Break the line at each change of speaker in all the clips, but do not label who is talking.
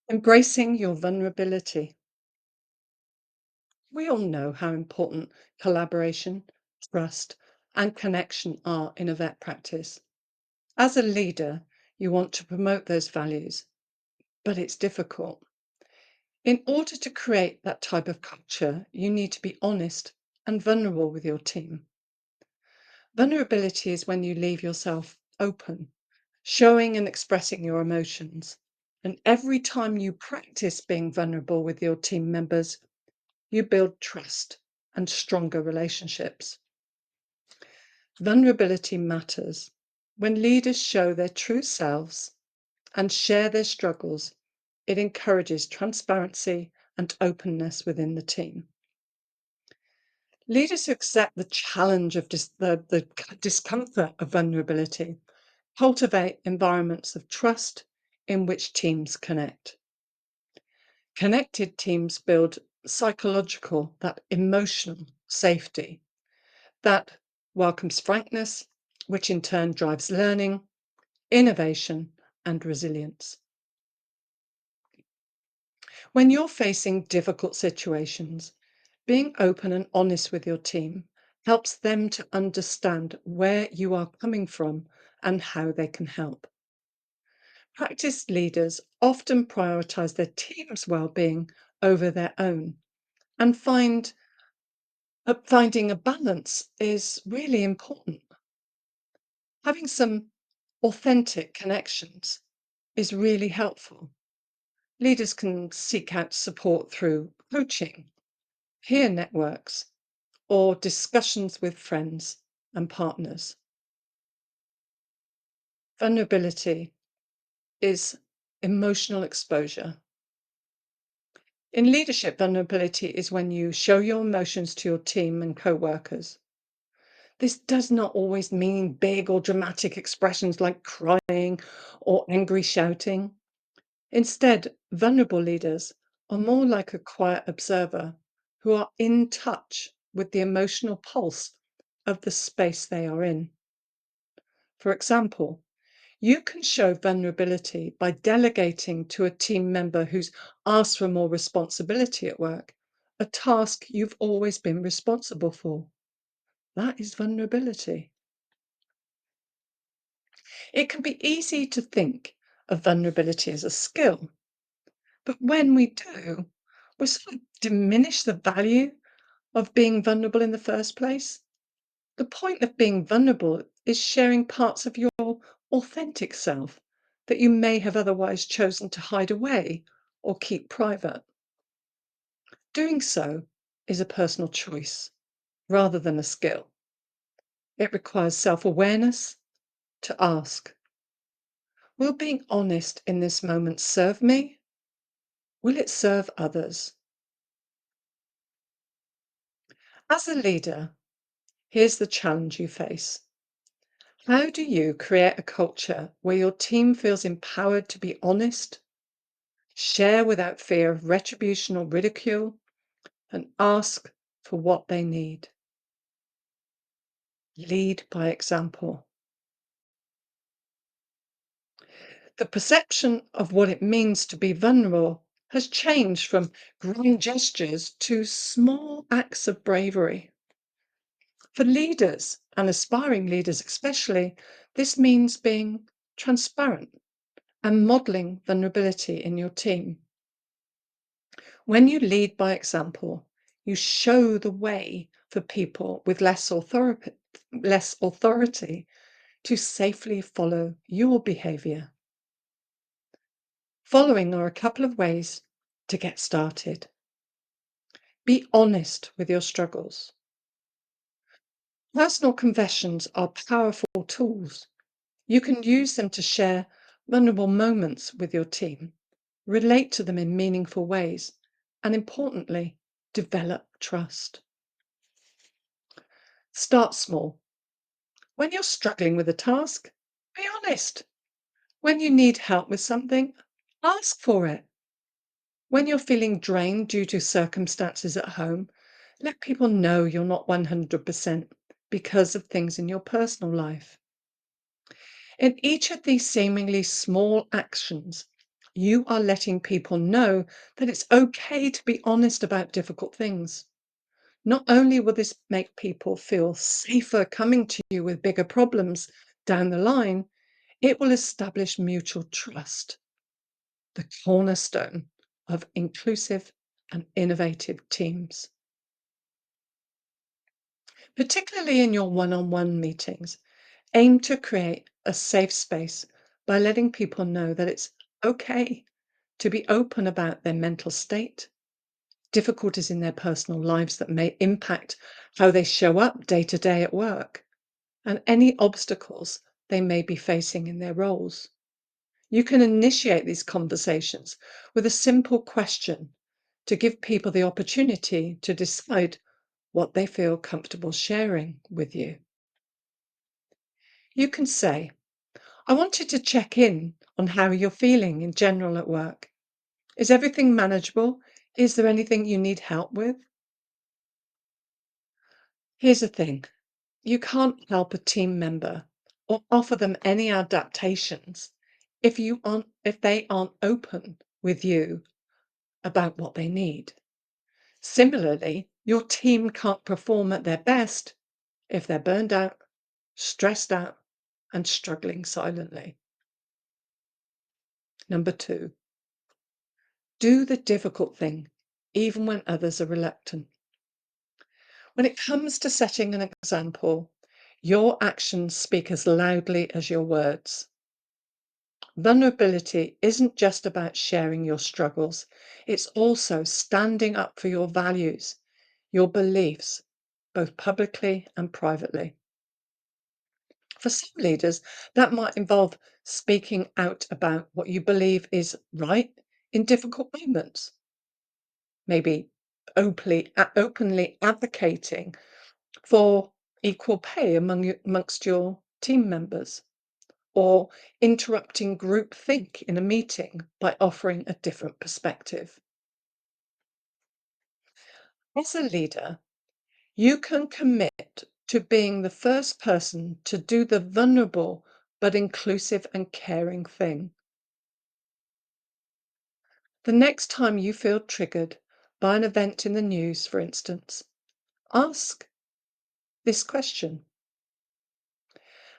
Embracing your vulnerability. We all know how important collaboration, trust, and connection are in a vet practice. As a leader, you want to promote those values, but it's difficult. In order to create that type of culture, you need to be honest and vulnerable with your team. Vulnerability is when you leave yourself open, showing and expressing your emotions. And every time you practice being vulnerable with your team members, you build trust and stronger relationships. Vulnerability matters. When leaders show their true selves and share their struggles, it encourages transparency and openness within the team. Leaders who accept the challenge of the discomfort of vulnerability cultivate environments of trust in which teams connect. Connected teams build psychological, that emotional safety that welcomes frankness, which in turn drives learning, innovation, and resilience. When you're facing difficult situations, being open and honest with your team helps them to understand where you are coming from and how they can help. Practice leaders often prioritize their team's well-being over their own and finding a balance is really important. Having some authentic connections is really helpful. Leaders can seek out support through coaching, peer networks, or discussions with friends and partners. Vulnerability is emotional exposure. In leadership, vulnerability is when you show your emotions to your team and co-workers. This does not always mean big or dramatic expressions like crying or angry shouting. Instead, vulnerable leaders are more like a quiet observer who are in touch with the emotional pulse of the space they are in. For example, you can show vulnerability by delegating to a team member who's asked for more responsibility at work, a task you've always been responsible for. That is vulnerability. It can be easy to think of vulnerability as a skill, but when we do, we sort of diminish the value of being vulnerable in the first place. The point of being vulnerable is sharing parts of your authentic self that you may have otherwise chosen to hide away or keep private. Doing so is a personal choice rather than a skill. It requires self-awareness to ask, will being honest in this moment serve me? Will it serve others? As a leader, here's the challenge you face. How do you create a culture where your team feels empowered to be honest, share without fear of retribution or ridicule, and ask for what they need? Lead by example. The perception of what it means to be vulnerable has changed from grand gestures to small acts of bravery. For leaders and aspiring leaders especially, this means being transparent and modeling vulnerability in your team. When you lead by example, you show the way for people with less authority to safely follow your behavior. Following are a couple of ways to get started. Be honest with your struggles. Personal confessions are powerful tools. You can use them to share vulnerable moments with your team, relate to them in meaningful ways, and importantly, develop trust. Start small. When you're struggling with a task, be honest. When you need help with something, ask for it. When you're feeling drained due to circumstances at home, let people know you're not 100% because of things in your personal life. In each of these seemingly small actions, You are letting people know that it's okay to be honest about difficult things. Not only will this make people feel safer coming to you with bigger problems down the line, it will establish mutual trust, the cornerstone of inclusive and innovative teams. Particularly in your one on one meetings, aim to create a safe space by letting people know that it's okay to be open about their mental state, difficulties in their personal lives that may impact how they show up day to day at work, and any obstacles they may be facing in their roles. You can initiate these conversations with a simple question to give people the opportunity to decide what they feel comfortable sharing with you. You can say, I wanted to check in on how you're feeling in general at work. Is everything manageable? Is there anything you need help with? Here's the thing, you can't help a team member or offer them any adaptations if they aren't open with you about what they need. Similarly, your team can't perform at their best if they're burned out, stressed out, and struggling silently. Number two, do the difficult thing, even when others are reluctant. When it comes to setting an example, your actions speak as loudly as your words. Vulnerability isn't just about sharing your struggles, it's also standing up for your values, your beliefs, both publicly and privately. For some leaders, that might involve speaking out about what you believe is right in difficult moments, maybe openly advocating for equal pay amongst your team members, or interrupting groupthink in a meeting by offering a different perspective. As a leader, you can commit to being the first person to do the vulnerable but inclusive and caring thing. The next time you feel triggered by an event in the news, for instance, ask this question.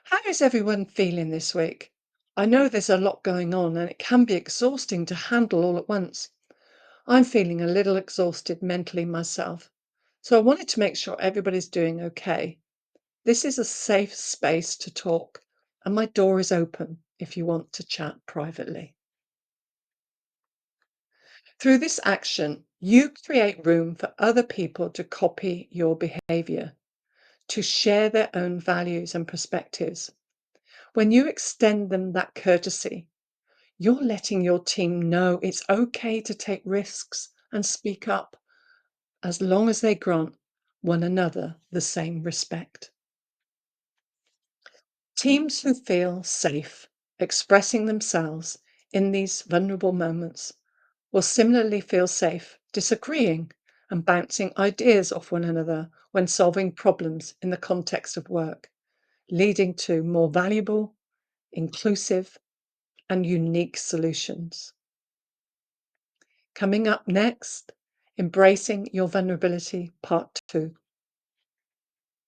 How is everyone feeling this week? I know there's a lot going on and it can be exhausting to handle all at once. I'm feeling a little exhausted mentally myself, so I wanted to make sure everybody's doing okay. This is a safe space to talk, and my door is open if you want to chat privately. Through this action, you create room for other people to copy your behavior, to share their own values and perspectives. When you extend them that courtesy, you're letting your team know it's okay to take risks and speak up as long as they grant one another the same respect. Teams who feel safe expressing themselves in these vulnerable moments will similarly feel safe disagreeing and bouncing ideas off one another when solving problems in the context of work, leading to more valuable, inclusive, and unique solutions. Coming up next, Embracing Your Vulnerability Part 2.